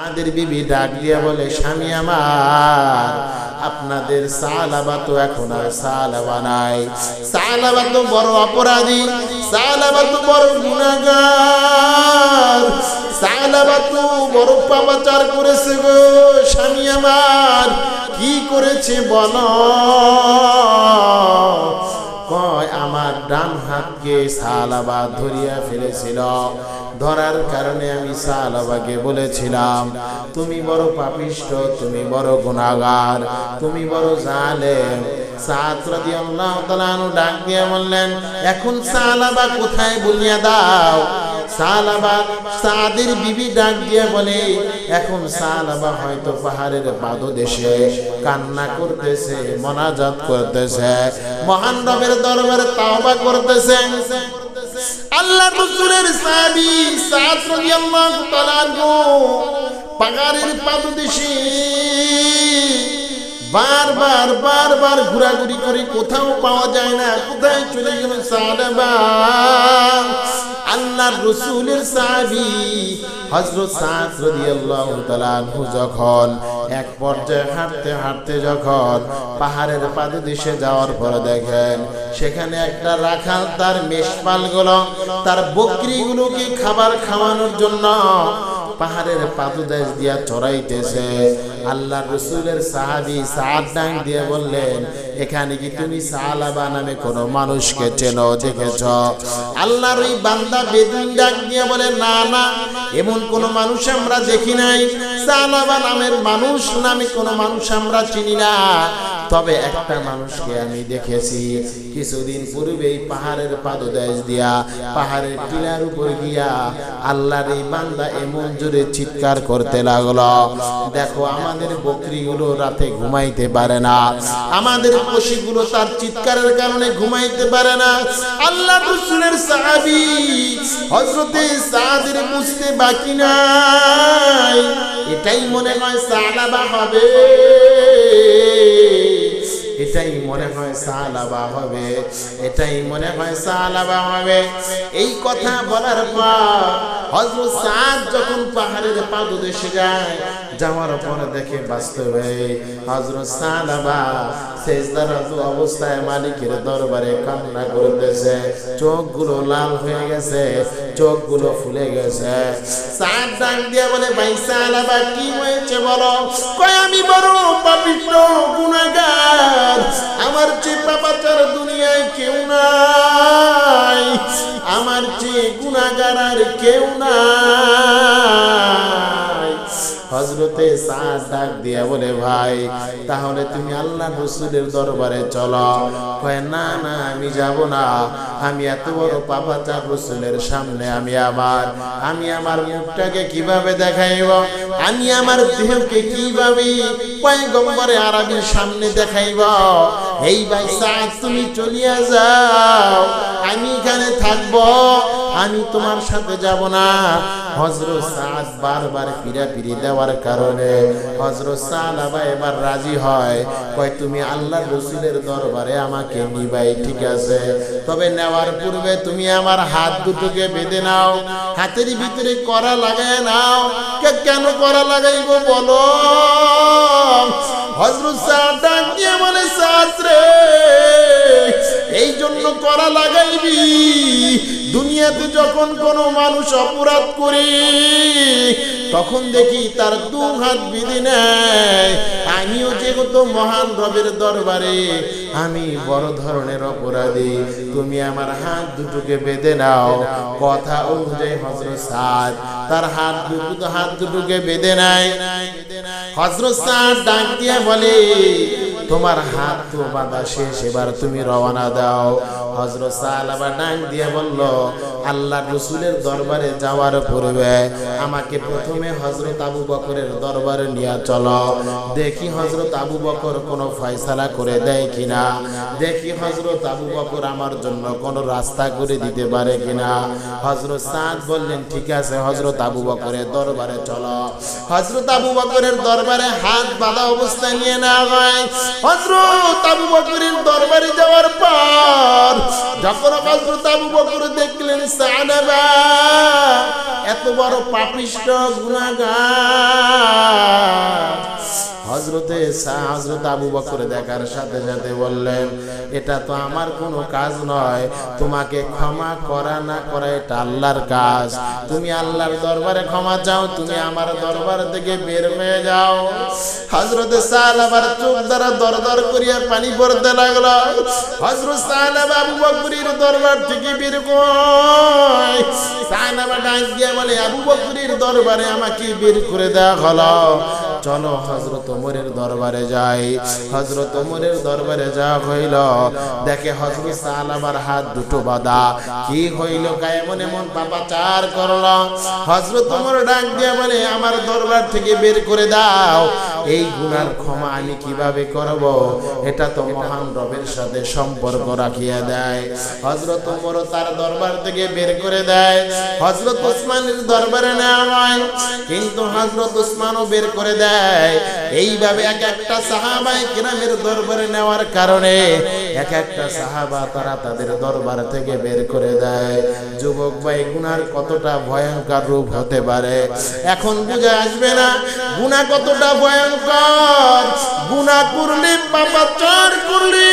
আমাদের বিবি ডাক দিয়া বলে, স্বামী আমার, আপনাদের সালাবা তো এখন আর সালাবা নাই। সালাবা তো বড় অপরাধী, সালাবা তো বড় গুনাহগার, সালাবা তো বড় পাপাচার করেছে গো। স্বামী আমার কি করেছে বলো? কয় আমার ডান হাতকে সালাবা ধরিয়া ফেলেছিল, ধরার কারণে আমি সালাবাকে বলেছিলাম, তুমি বড় পাপিষ্ঠ, তুমি বড় গুনাহগার, তুমি বড় জালেম। সাদ রাদিয়াল্লাহু তাআলা আনহু ডাক দিয়ে বললেন, এখন সালাবা কোথায় বলিয়া দাও। সালাবা, সাদের বিবি ডাক দিয়ে বলে, এখন সালাবা হয়তো পাহাড়ের পাদদেশে কান্না করতেছে, মোনাজাত করতেছে, মহান রবের দরবারে তাওবা করতেছে। আল্লাহর রাসূলের সাহাবী সাদ রাদিয়াল্লাহু তাআলা আনহু পাহাড়ের পাদদেশে বারবার ঘোরাঘুরি করে কোথাও পাওয়া যায় না, কোথায় চলে গেল সালাবা। আল্লাহর রাসূলের সাহাবী হযরত সাদ রাদিয়াল্লাহু তাআলা আনহু যখন এক পর্যায়ে হাঁটতে হাঁটতে যখন পাহাড়ের পাদদেশে যাওয়ার পরে দেখেন সেখানে একটা রাখাল তার মেষপালগুলো, তার বকরিগুলোকে খাবার খাওয়ানোর জন্য পাহাড়ের পাদদেশ দিয়া চড়াইতেছে। আল্লাহর রাসূলের সাহাবী সাদ ডাক দিয়ে বললেন, এখানে কি তুমি সালাবা নামে কোনো মানুষকে চেনো, দেখেছ? আল্লাহর ওই বান্দা বেদুইন ডাক দিয়ে বলে, না না, এমন কোনো মানুষ আমরা দেখি নাই, সালাবা নামের মানুষ নামে কোনো মানুষ আমরা চিনি না। তবে একটা মানুষকে আমি দেখেছি, কিছুদিন পূর্বেই পাহাড়ের পাদদেশ দিয়া পাহাড়ের টিলার উপর গিয়া আল্লাহর এই বান্দা এমন জোরে চিৎকার করতে লাগলো, দেখো আমাদের বকরিগুলো রাতে ঘুমাইতে পারে না, আমাদের পশুগুলো তার চিৎকারের কারণে ঘুমাইতে পারে না। আল্লাহর রাসূলের সাহাবী হযরতে সাদের বুঝতে বাকি নাই, এটাই মনে হয় সালাবা হবে, এটাই মনে হয় সালাবা হবে, এটাই মনে হয় সালাবা হবে। এই কথা বলার পর হযরত সাদ যখন পাহাড়ের পাদদেশে যায়, যাওয়ার পর দেখে বাস্তবে হযরত সালাবা সেজদারত অবস্থায় মালিকের দরবারে কান্না করতেছে, চোখগুলো লাল হয়ে গেছে, চোখগুলো ফুলে গেছে। সাদ ডাক দিয়ে বলে, ভাই সালাবা কি হয়েছে বলো? কয় আমি বড় পাপিষ্ঠ গুনাহগার, আমার চেয়ে পাপাচার দুনিয়ায় কেউ নাই, আমার চেয়ে গুনাহগার আর কেউ নাই। হযরতে সাদ ডাক দিয়া বলে, ভাই তাহলে তুমি আল্লাহর রাসূলের দরবারে চলো। কয় না না, আমি যাব না, আমি এত বড় পাপাচার রাসূলের সামনে আমি আমার মুখটাকে কিভাবে দেখাইব, আমি আমার দেহকে কিভাবে পয়গম্বরে আরবীর সামনে দেখাইব? এই ভাই সাদ তুমি চলিয়া যাও, আমি এখানে থাকবো, আমি তোমার সাথে যাব না। হযরত সাদ বারবার পিরাপিরি দেওয়ার কারণে হযরত সালাবা এবার রাজি হয়, কয় তুমি আল্লাহর রাসূলের দরবারে আমাকে নিবাই, ঠিক আছে, তবে নেওয়ার পূর্বে তুমি আমার হাত দুটোকে বেঁধে নাও, হাতের ভিতরে কড়া লাগায় নাও। কেন কড়া লাগাইব বলো? হযরত সাদ ডাক দিয়ে বলে, সাদ রে, এই জন্য কড়া লাগাইবি, দুনিয়াতে যখন কোনো মানুষ অপরাধ করে তখন দেখি তার দু হাত বেঁধে নেয়, আমিও যেহেতু মহান রবের দরবারে আমি বড় ধরনের অপরাধী, তুমি আমার হাত দুটোকে বেঁধে নাও। কথা অনুযায়ী হযরত সাদ তার হাত দুটোকে বেঁধে নেয়। হযরত সাদ ডাক দিয়ে বলে, তোমার হাত তো বাঁধা শেষ, এবার তুমি রওনা দাও। হযরত সালাবা ডাক দিয়ে বলল, আল্লাহর রাসূলের দরবারে যাওয়ার পূর্বে আমাকে প্রথমে হযরত আবু বকরের দরবারে নিয়ে চলো, দেখি হযরত আবু বকর কোনো ফয়সালা করে দেয় কিনা, দেখি হযরত আবু বকর আমার জন্য কোনো রাস্তা করে দিতে পারে কিনা। হযরত সাদ বললেন, ঠিক আছে, হযরত আবু বকরের দরবারে চলো। হযরত আবু বকরের দরবারে হাত বাঁধা অবস্থায় নিয়ে নেওয়া হয়। হযরত আবু বকরের দরবারে যাওয়ার পর যখন হযরত আবু বকর দেখলেন সাহাবা এত বড় পাপিষ্ঠ গুনাহগার, হযরত আবু বকর দেখার সাথে সাথে বললেন, এটা তো আমার কোনো কাজ নয়, তোমাকে ক্ষমা করা না করা এটা আল্লাহর কাজ। তুমি আল্লাহর দরবারে ক্ষমা চাও, তুমি আমার দরবার থেকে বের হয়ে যাও। হযরত সাহাবার চোখ দ্বারা দরদর করিয়া পানি পড়তে লাগলো। হযরত সাহাবা আবু বকরের দরবার থেকে বের হয়। সাহাবা ডাক দিয়ে বলে, আবু বকরের দরবারে আমাকে বের করে দেওয়া হলো, চলো হযরত ওমরের দরবারে যাই। হযরত ওমরের দরবারে যাওয়া হইল, দেখে হযরত সাহাবার হাত দুটো বাঁধা। কি হইল? এমন এমন পাপাচার করলো। হযরত ওমর ডাক দিয়ে বলে, আমার দরবার থেকে বের করে দাও। এই গুনার ক্ষমা আমি কিভাবে করব? এটা তো মহান রবের সাথে সম্পর্ক রাখিয়া দেয়। হযরত ওমর তার দরবার থেকে বের করে দেয়। হযরত ওসমানের দরবারে নেওয়া হয়, কিন্তু হযরত ওসমানও বের করে দেয়। এইভাবে এক একটা সাহাবায়ে কিরামের দরবারে নেওয়ার কারণে এক একটা সাহাবা তারা তাদের দরবার থেকে বের করে দেয়। যুবক ভাই, গুনার কতটা ভয়ঙ্কর রূপ হতে পারে এখন বুঝে আসবে না। গুনাহ কতটা ভয়ঙ্কর, গুনাহ করলে, পাপাচার করলে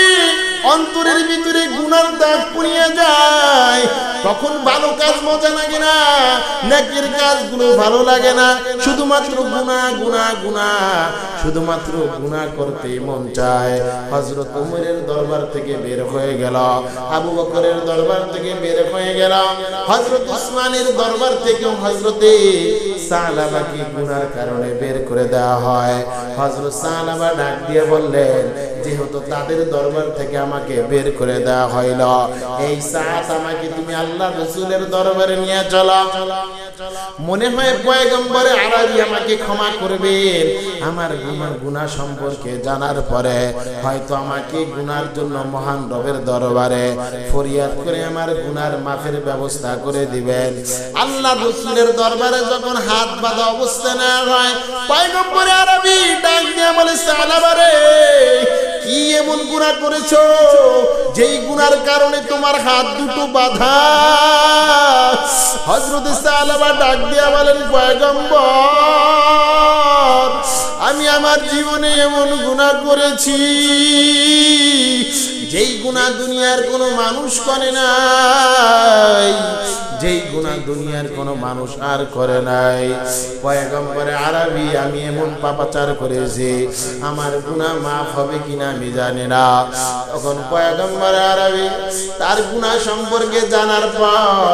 অন্তরের ভিতরে গুনার দাগ পড়িয়া যায়। তখন ভালো কাজ মজা লাগে না, নেকির কাজগুলো ভালো লাগে না, শুধুমাত্র গুনাহ গুনাহ গুনাহ, শুধুমাত্র গুনাহ করতে মন চায়। হযরত ওমরের দরবার থেকে বের হয়ে গেল, আবু বকরের দরবার থেকে বের হয়ে গেল, হযরত ওসমানের দরবার থেকে হযরতে সাহাবাকে গুনার কারণে বের করে দেওয়া হয়। হযরত সাহাবা ডাক দিয়ে বললেন, যেহেতু তাদের দরবার থেকে আমাকে বের করে দেওয়া হইল, এই সাথ আমাকে তুমি আল্লাহ রাসূলের দরবারে নিয়ে চলো। মনে হয় পয়গম্বরে আরবি আমাকে ক্ষমা করবেন। আমার গুনাহ সম্পর্কে জানার পরে হয়তো আমাকে গুনার জন্য মহান রবের দরবারে ফরিয়াদ করে আমার গুনার মাফের ব্যবস্থা করে দিবেন। আল্লাহ রাসূলের দরবারে যখন হাত বাঁধা অবস্থা নেওয়া হয়, পয়গম্বরে আরবি ডাক দিয়ে বলে, সাহাবারে কি এমন গুনাহ করেছো যেই গুনার কারণে তোমার হাত দুটো বাঁধা? হযরত সাহাবা ডাক দিয়া বলেন, পয়গম্বর, আমি আমার জীবনে এমন গুনাহ করেছি যেই গুনাহ দুনিয়ার কোনো মানুষ করে নাই, যেই গুনাহ দুনিয়ার কোনো মানুষ আর করে নাই। পয়গম্বরে আরবি, আমি এমন পাপাচার করেছি, আমার গুনাহ মাফ হবে কিনা আমি জানি না। তখন পয়গম্বরে আরবি তার গুনাহ সম্পর্কে জানার পর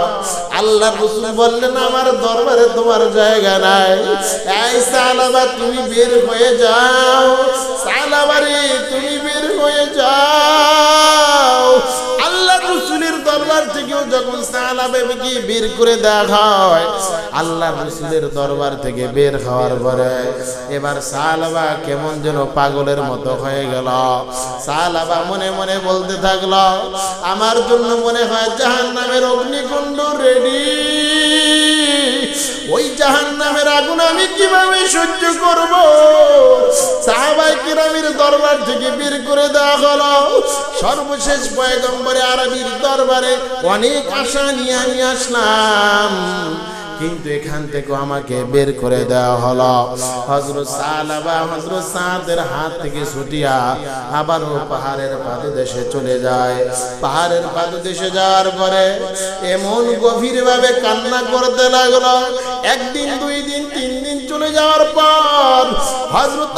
আল্লাহ রাসূল বললেন, আমার দরবারে তোমার জায়গা নাই, এই সাহাবা তুমি বের হয়ে যাও, সাহাবারে তুমি বের হয়ে যাও। আল্লাহ রাসূলের দরবার থেকেও যখন সাহাবাকে বের করে দেওয়া হয়, আল্লাহ রাসূলের দরবার থেকে বের হওয়ার পরে এবার সাহাবা কেমন যেন পাগলের মতো হয়ে গেল। সাহাবা মনে মনে বলতে থাকলো, আমার জন্য মনে হয় জাহান্নামের অগ্নিকুণ্ড রেডি, ওই জাহান্নামের আগুন আমি কিভাবে সহ্য করব? সাহাবায়ে কিরামের দরবার থেকে বের করে দেওয়া হলো। সর্বশেষ পয়গম্বরে আরবির দরবারে অনেক আশা নিয়ে আমি আসলাম, কিন্তু এখান থেকে আমাকে বের করে দেওয়া হলো। হযরত সাহাবা হযরত সাদের হাত থেকে ছুটিয়া আবারও পাহাড়ের পাদদেশে চলে যায়। পাহাড়ের পাদদেশে যাওয়ার পরে এমন গভীর ভাবে কান্না করতে লাগলো। একদিন, দুই দিন, তিন দিন চলে যাওয়ার পর হযরত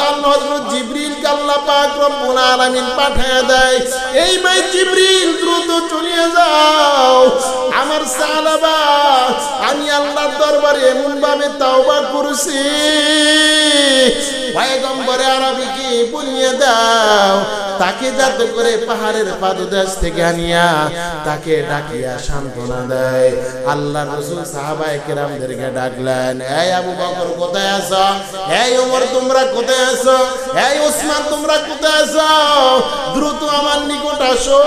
জিবরিল আল্লাহ পাক রব্বুল আলামিন পাঠিয়ে দেয়, এই ভাই জিবরিল দ্রুত চলে যাও, আমার সাহাবা আমি আল্লাহ দরবারে এমন ভাবে তাওবা করছি, পয়গম্বরে আরবিকে বলিয়ে দাও তাকে যাতে করে পাহাড়ের পাদদেশ থেকে আনিয়া তাকে ডাকিয়া সান্ত্বনা দেয়। আল্লাহ রাসূল সাহাবায়ে কেরামদেরকে ডাকলেন, এই আবু বকর কোথায় আছো? এই ওমর তোমরা কোথায় আছো? এই ওসমান তোমরা কোথায় আছো? দ্রুত আমার নিকট আসো,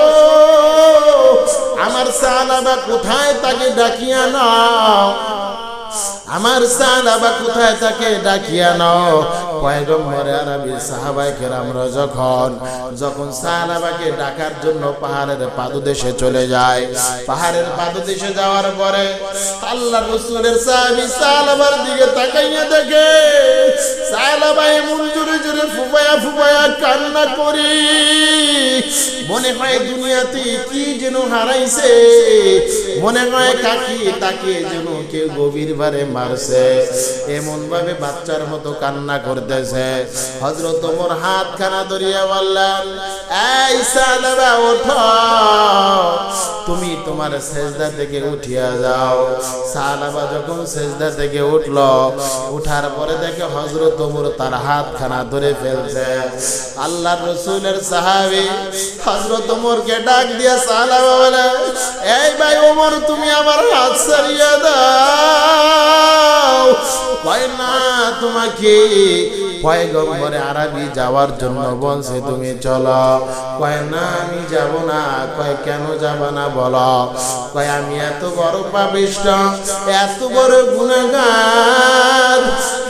আমার সাহাবা কোথায় তাকে ডাকিয়া নাও। আমার সাহাবা কোথায় থাকে ডাকিয়া নাও। পয়গম্বর আরবি সাহাবায়ে কেরামরা যখন সাহাবাকে ডাকার জন্য পাহাড়ের পাদদেশে চলে যায়, পাহাড়ের পাদদেশে যাওয়ার পরে আল্লাহর রাসূলের সাহাবী সাহাবার দিকে তাকাইয়া দেখে সাহাবা এমন জোরে জোরে ফুপায়া কান্না করে, মনে হয় দুনিয়াতে কি যেন হারাইছে, মনে হয় তাকে যেন কেউ গভীর ভাবে মারছে, এমন ভাবে বাচ্চার মতো কান্না করতেছে। হযরত ওমর হাতখানা ধরিয়া বললেন, এই সাহাবা ওঠো, তুমি তোমার সেজদা থেকে উঠিয়া যাও। সাহাবা যখন সেজদা থেকে উঠলো, উঠার পরে দেখে হযরত ওমর তার হাতখানা ধরে ফেলছে। আল্লাহর রাসূলের সাহাবী হযরত ওমরকে ডাক দিয়া সাহাবা বলে, এই ভাই ওমর, তুমি আমার হাত ছাড়িয়ে দাও। কয় না, তোমাকে পয়গম্বরে আরবি যাওয়ার জন্য বলছে, তুমি চলো। কয় না, আমি যাব না। কয় কেন যাব না বলো। কয় আমি এত বড় পাপিষ্ঠ, এত বড় গুনাহগার,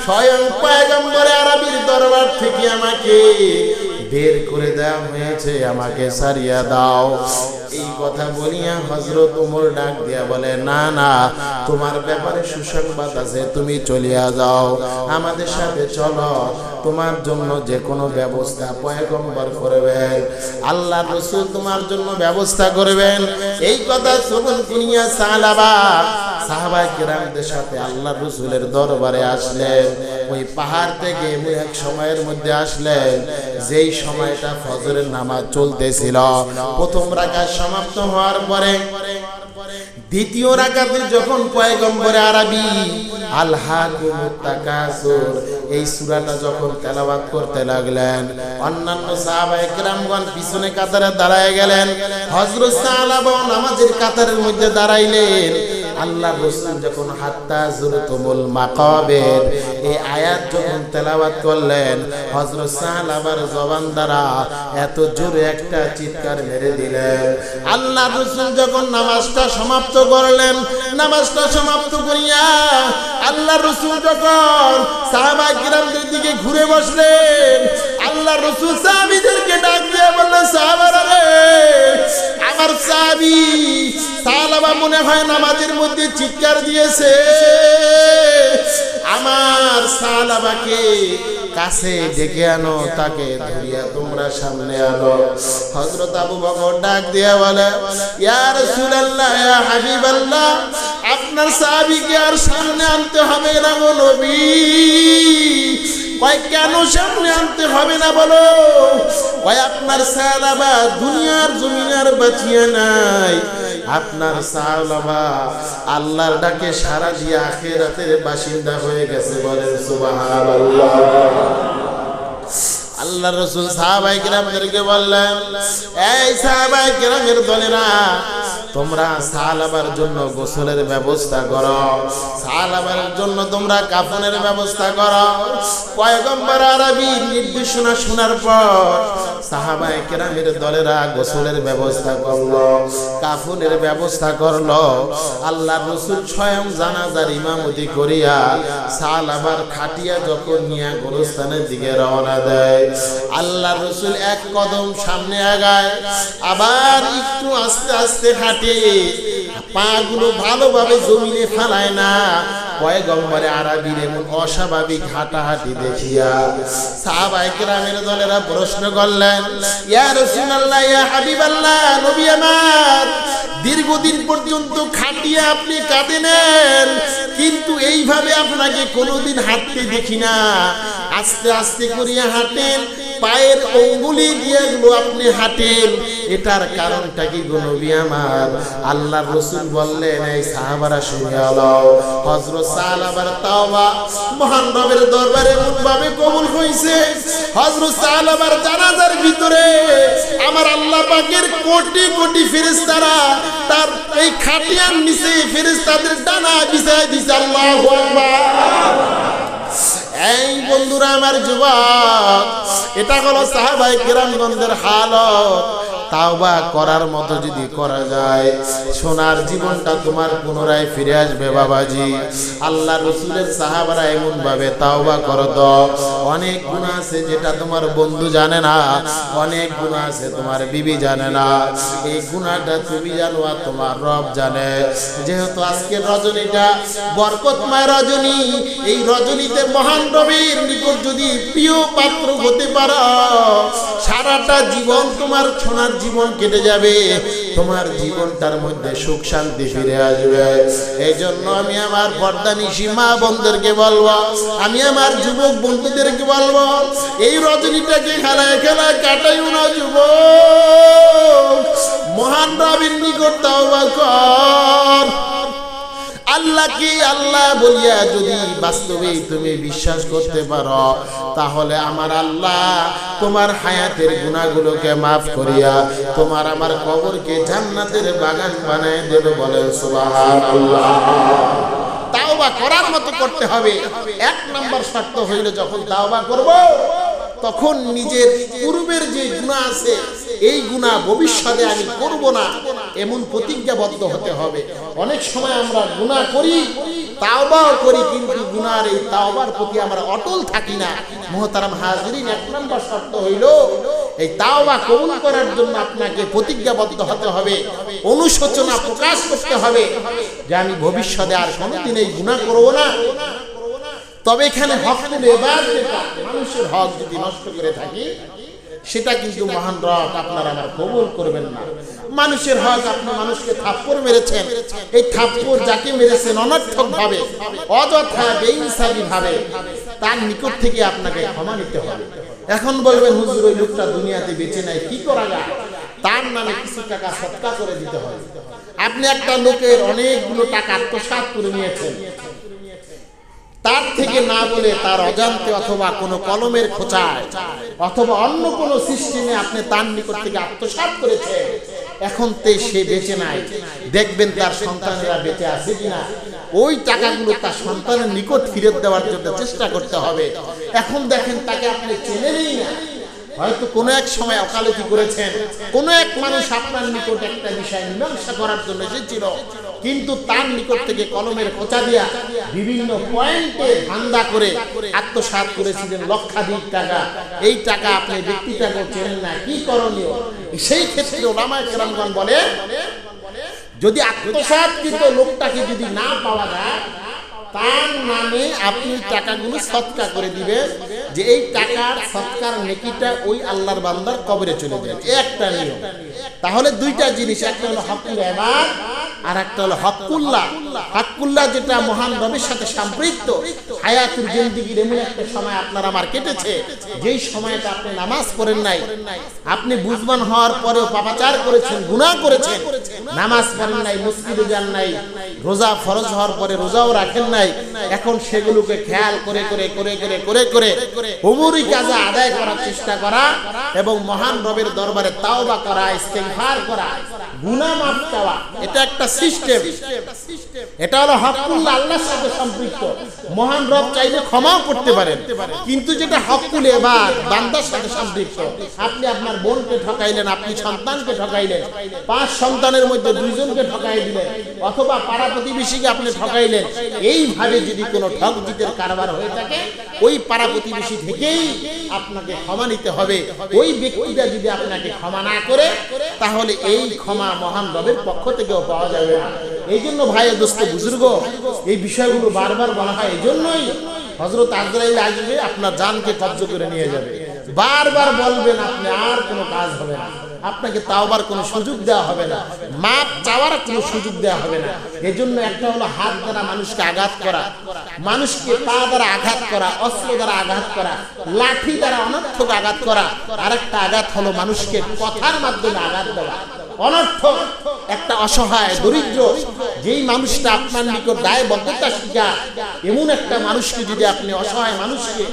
স্বয়ং পয়গম্বরে আরবির দরবার থেকে আমাকে বের করে দেওয়া হয়েছে, আমাকে ছাড়িয়া দাও। এই কথা বলিয়া হযরত ওমর ডাক দিয়া বলে, না না, তোমার ব্যাপারে সুসংবাদ আছে, তুমি চলিয়া যাও, আমাদের সাথে চলো, তোমার জন্য যে কোনো ব্যবস্থা পয়গম্বর করবেন, আল্লাহর রাসূল তোমার জন্য ব্যবস্থা করবেন। এই কথা শ্রবণ করিয়া সাহাবায়ে কেরামদের সাথে আল্লাহর রাসূলের দরবারে আসলেন। ওই পাহাড় থেকে এক সময়ের মধ্যে আসলেন, যেই সময়টা ফজরের নামাজ চলতেছিল। প্রথম রাকাত সমাপ্ত হওয়ার পরে দ্বিতীয় রাকাতে যখন পয়গম্বরে আরবি আল-হাকুমুত তাকাসুর এই সূরাটা যখন তেলাওয়াত করতে লাগলেন, অন্যান্য সাহাবায়ে কেরামগণ পিছনে কাতারে দাঁড়ায় গেলেন, হযরত সাহাবা নামাজের কাতারের মধ্যে দাঁড়াইলেন। আল্লাহর রাসূল যখন হাত্তা যুরতুমুল মাকাবির এই আয়াত যখন তেলাওয়াত করলেন, হযরত সাহাবার জবান দ্বারা এত জোরে একটা চিৎকার মেরে দিলেন। আল্লাহর রাসূল যখন নামাজটা সমাপ্ত করলেন, নামাজটা সমাপ্ত করিয়া আল্লাহর রাসূল যখন সাহাবায়ে কিরামদের দিকে ঘুরে বসলেন, আল্লাহর রাসূল সাহাবীদেরকে ডাক দিয়ে বললেন, সাহাবারা রে, আমার সাহাবী সাহাবা মনে হয় নামাজের মধ্যে চিৎকার দিয়েছে, আমার সাহাবাকে কাছে ডেকে আনো, তাকে ধরিয়া তোমরা সামনে আনো। হযরত আবু বকর ডাক দিয়া বলে, ইয়া রাসূলুল্লাহ, ইয়া হাবিবাল্লাহ, আপনার সাহাবীকে আর সামনে আনতে হবে না গো নবী। কয় কেন সামনে আনতে হবে না বলো? কয় আপনার সাহাবা দুনিয়ার জমিনার বাঁচিয়া নাই, আপনার সাহাবা আল্লাহর ডাকে সাড়া দিয়ে আখিরাতের বাসিন্দা হয়ে গেছে। বলেন সুবহানাল্লাহ। আল্লাহর রাসূল সাহাবায়ে কেরামদেরকে বললেন, এই সাহাবায়ে কেরামের দলেরা, তোমরা সাহাবার জন্য গোসলের ব্যবস্থা করো, সাহাবার জন্য তোমরা কাফনের ব্যবস্থা করো। পয়গম্বর আরবীর নির্দেশনা শোনার পর সাহাবায়ে কেরামের দলেরা গোসলের ব্যবস্থা করলো, কাফনের ব্যবস্থা করলো। আল্লাহর রাসূল স্বয়ং জানাজার ইমামতি করিয়া সাহাবার খাটিয়া যখন নিয়ে গোরস্থানের দিকে রওনা দেয়, আল্লাহর রাসূল এক কদম সামনে আগায়, আবার একটু আস্তে আস্তে হাঁটে, পাগুলো ভালোভাবে জমিনে ফালায় না। পয়গম্বরে আরবীর এমন অস্বাভাবিক হাঁটাহাঁটি দেখিয়া সাহাবায়ে কেরামের দলেরা প্রশ্ন করলেন, ইয়া রাসূলুল্লাহ, ইয়া হাবিবাল্লাহ, নবী আমার, দীর্ঘদিন পর্যন্ত খাটিয়ে আপনি কাঁদেন, কিন্তু এইভাবে আপনাকে কোনোদিন হাঁটতে দেখি না, আস্তে আস্তে করিয়া হাঁটেন, পায়ের আঙ্গুলি দিয়ে আপনি হাঁটেন, এটার কারণটা কি গো নবী আমার? আল্লাহর রাসূল বললেন, এই সাহাবারা শুনে নাও, হযরত সাহাবার তাওবা মহান রবের দরবারে এমনভাবে কবুল হইছে, হযরত সাহাবার জানাজার ভিতরে আমার আল্লাহ পাকের কোটি কোটি ফেরেশতারা তার এই খাটিয়ার নিচে ফেরেশতাদের ডানা বিছায় দিছে। আল্লাহু আকবার। এই বন্ধুরা আমার, যুবক, এটা হলো সাহাবায়ে কেরামগণদের হালত। তাওবা করার মতো যদি করা যায়, সোনার জীবনটা তোমার পুনরায় ফিরে আসবে বাবাজি। আল্লাহ রসুলের সাহাবারা এমন ভাবে তাওবা করতো। অনেক গুনাহ আছে যেটা তোমার বন্ধু জানে না, অনেক গুনাহ আছে তোমার বিবি জানে না, এই গুনাহটা তুমি জানো আর তোমার রব জানে। যেহেতু আজকের রজনীটা বরকতময় রজনী, এই রজনীতে মহান রবের নিকট যদি প্রিয় পাত্র হতে পারো, সারাটা জীবন তোমার সোনার জীবন কেটে যাবে, তোমার জীবনটার মধ্যে সুখ শান্তি ফিরে আসবে। এই জন্য আমি আমার পর্দানিশী মা বোনদেরকে বলবো, আমি আমার যুবক বন্ধুদেরকে বলবো, এই রজনীটাকে খেলায় খেলায় কাটাইও না যুবক, মহান রবের নিকট তওবা কর। আল্লাহকে আল্লাহ বলিয়া যদি বাস্তবে তুমি বিশ্বাস করতে পারো, তাহলে আমার আল্লাহ তোমার হায়াতের গুনাহগুলোকে মাফ করিয়া তোমার আমার কবরকে জান্নাতের বাগান বানায় দেবে। বলেন সুবহানাল্লাহ। তাওবা করার মতো করতে হবে। এক নম্বর শর্ত হইল, যখন তাওবা করব তখন নিজের পূর্বের যে গুনাহ আছে এই গুনাহ ভবিষ্যতে আমি করব না, এমন প্রতিজ্ঞাবদ্ধ হতে হবে। অনেক সময় আমরা গুনাহ করি, তাওবাও করি, কিন্তু গুনাহর এই তাওবার প্রতি আমরা অটল থাকি না। মুহতারাম হাজিরিন, এক নম্বর শর্ত হইল এই তাওবা কবুল করার জন্য আপনাকে প্রতিজ্ঞাবদ্ধ হতে হবে, অনুশোচনা প্রকাশ করতে হবে যে আমি ভবিষ্যতে আর কোনোদিন এই গুনাহ করব না। তবে এখানে হকুল ইবাদত, মানুষের হক যদি নষ্ট করে থাকি, সেটা কিন্তু মহান রব আপনার আমার কবুল করবেন না। মানুষের হক, আপনি মানুষকে থাপ্পড় মেরেছেন, এই থাপ্পড় যাকে মেরেছেন অনর্থক ভাবে, অযথা বেইনসাফি ভাবে, তার নিকট থেকে আপনাকে ক্ষমা নিতে হবে। এখন বলবেন হুজুর ওই লোকটা দুনিয়াতে বেঁচে নাই, কি করা যায়? তার নামে কিছু টাকা সদকা করে দিতে হয়। আপনি একটা লোকের অনেকগুলো টাকা আত্মসাৎ করে নিয়েছেন, তার থেকে না বলে তার অজান্তে অথবা কোনো কলমের খোঁচায় অথবা অন্য কোনো সিস্টেমে আপনি তার নিকট থেকে আত্মসাৎ করেছেন, এখন সে বেঁচে নাই, দেখবেন তার সন্তানেরা বেঁচে আছে কিনা, ওই টাকাগুলো তার সন্তানের নিকট ফিরত দেওয়ার জন্য চেষ্টা করতে হবে। এখন দেখেন তাকে আপনি চেনেনই না, হয়তো কোনো এক সময় ওকালতি করেছেন, কোনো এক মানুষ আপনার নিকট একটা বিষয় মীমাংসা করার জন্য এসেছিল, কিন্তু তার নিকট থেকে কলমের খোঁচা দিয়া বিভিন্ন পয়েন্টে ধান্দা করে আত্মসাৎ করেছিলেন লক্ষাধিক টাকা। এই টাকা আপনি ব্যক্তিটাকেও চেনেন না, কি করণীয়? সেই ক্ষেত্রে ওলামায়ে কেরামগণ বলে, যদি আত্মসাৎকৃত লোকটাকে যদি না পাওয়া যায়, তার নামে আপনি টাকাগুলো সদকা করে দিবেন, যে এই টাকার সদকার নেকিটা ওই আল্লাহর বান্দার কবরে চলে যাবে। একটা নিয়ম। তাহলে দুইটা জিনিস, একটা হলো হকুল ইবাদ আর একটা হলো হকুল্লাহ। হকুল্লাহ যেটা মহান রবের সাথে সম্পৃক্ত। হায়াতুল জিন্দেগির এমন একটা সময় আপনার আমার কেটেছে, যেই সময়টা আপনি নামাজ পড়েন নাই, আপনি বুঝবান হওয়ার পরেও পাপাচার করেছেন, গুনাহ করেছেন, নামাজ পড়েন নাই, মসজিদে যান নাই, রোজা ফরজ হওয়ার পরে রোজাও রাখেন নাই। এখন সেগুলোকে খেয়াল করে করে করে করে করে করে উমরি কাজা আদায় করার চেষ্টা করা এবং মহান রবের দরবারে তাওবা করা, ইস্তেগফার করা, গুনাহ মাফ চাওয়া, এটা একটা সিস্টেম। এটা হলো হকুল্লাহ, আল্লাহর সাথে সম্পৃক্ত। মহান রব চাইলে ক্ষমাও করতে পারেন, কিন্তু যেটা হকুল ইবাদ বান্দার সাথে সম্পৃক্ত, আপনি আপনার বোনকে ঠকাইলেন, আপনি সন্তানকে ঠকাইলেন, 5 সন্তানের মধ্যে 2 জনকে ঠকাই দিলেন, অথবা পাড়া প্রতিবেশীকে আপনি ঠকাইলেন, এইভাবে যদি কোনো ঠক জিতের কারবার হয়ে থাকে, ওই পাড়া প্রতিবেশী থেকেই আপনাকে ক্ষমা নিতে হবে। ওই ব্যক্তিটা যদি আপনাকে ক্ষমা না করে, তাহলে এই ক্ষমা মহান রবের পক্ষ থেকেও পাওয়া যাবে না। এই জন্য ভাই দোস্ত বুজুর্গ, এই বিষয়গুলো বারবার বলা হয়। এই জন্যই হযরত আজরাইল আসবে, আপনার জানকে কব্জ করে নিয়ে যাবে। বারবার বলবেন, আপনি আর কোনো কাজ হবে না, আপনাকে তাওবার কোনো সুযোগ দেওয়া হবে না, মাপ চাওয়ার কোনো সুযোগ দেওয়া হবে না। এজন্য একটা হলো হাত দ্বারা মানুষকে আঘাত করা, মানুষকে পা দ্বারা আঘাত করা, অস্ত্র দ্বারা আঘাত করা, লাঠি দ্বারা অনর্থক আঘাত করা। আরেকটা আঘাত হলো মানুষকে কথার মাধ্যমে আঘাত দেওয়া, অনর্থক। একটা অসহায় দরিদ্র যেই মানুষটা আপনার নিকট দায়বদ্ধতা শিখা, এমন একটা মানুষকে যদি আপনি অসহায় মানুষকে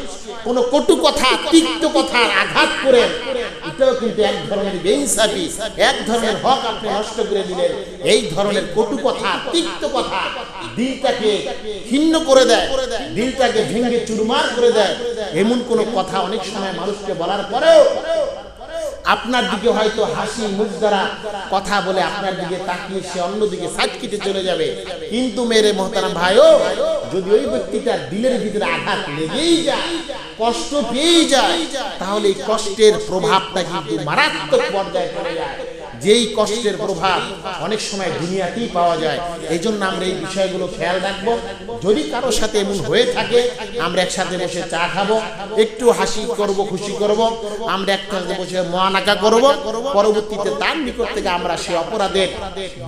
কোনো কটু কথা, তিক্ত কথার আঘাত করেন, এটাও কিন্তু এক ধরনের বেইনসাফি, এক ধরনের হক আপনি নষ্ট করে দিলেন। এই ধরনের কটু কথা, তিক্ত কথা দিলটাকে ক্ষিণ্ণ করে দেয়, দিলটাকে ভেঙে চুরমার করে দেয়। এমন কোন কথা অনেক সময় মানুষকে বলার পরেও আপনার দিকে হয়তো হাসি মুখ দ্বারা কথা বলে আপনার দিকে তাকিয়ে সে অন্যদিকে সাইডকিতে চলে যাবে, কিন্তু মেরে মোহতারাম ভাইও, যদি ওই ব্যক্তিটার দিলের ভিতরে আঘাত লেগেই যায়, কষ্ট পেয়েই যায়, তাহলে এই কষ্টের প্রভাবটা কিন্তু মারাত্মক পর্যায়ে পড়ে যায়। যেই কষ্টের প্রভাব অনেক সময় দুনিয়াতেই পাওয়া যায়। এই জন্য আমরা এই বিষয়গুলো খেয়াল রাখবো। যদি কারো সাথে এমন হয়ে থাকে, আমরা একসাথে বসে চা খাবো, একটু হাসি করব, খুশি করব, আমরা একসাথে বসে মহানাকা করব, পরবর্তীতে তার নিকট থেকে আমরা সেই অপরাধের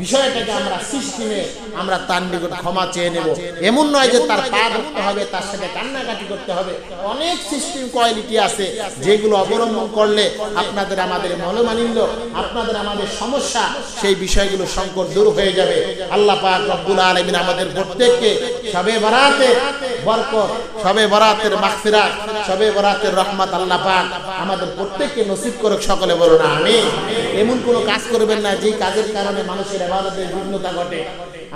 বিষয়টাকে আমরা সিস্টেমে আমরা তার নিকট ক্ষমা চেয়ে নেব। এমন নয় যে তার পা ধরতে হবে, তার সাথে কান্নাকাটি করতে হবে। অনেক সিস্টেম কোয়ালিটি আছে যেগুলো অবলম্বন করলে আপনাদের আমাদের মনোমালিন্য, আপনাদের আমাদের সমস্যা, সেই বিষয়গুলো সংকট দূর হয়ে যাবে। আল্লাহ পাক রব্বুল আলামিন আমাদের প্রত্যেককে শবে বরাতের বরকত, শবে বরাতের মাগফিরাত, শবে বরাতের রহমত আল্লাহ পাক আমাদের প্রত্যেককে নসিব করুক। সকলে বলুন আমিন। এমন কোনো কাজ করবেন না যেই কাজের কারণে মানুষের ইবাদতের বিঘ্নতা ঘটে।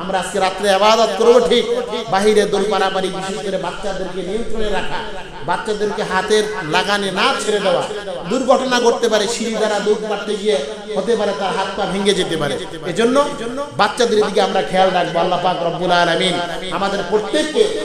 আমরা আজকে রাত্রে ইবাদত করব ঠিক, বাহিরে দোল পারাপারি, বিশেষ করে বাচ্চাদেরকে নিয়ন্ত্রণে রাখা, বাচ্চাদেরকে হাতের লাগানে না ছেড়ে দেওয়া। দুর্ঘটনা ঘটতে পারে, সিঁড়ি দ্বারা দৌড় পারতে গিয়ে হতে পারে তার হাত পা ভেঙে যেতে পারে। এজন্য বাচ্চাদের দিকে আমরা খেয়াল রাখবো। আল্লাহ পাক রব্বুল আলামিন আমাদের প্রত্যেককে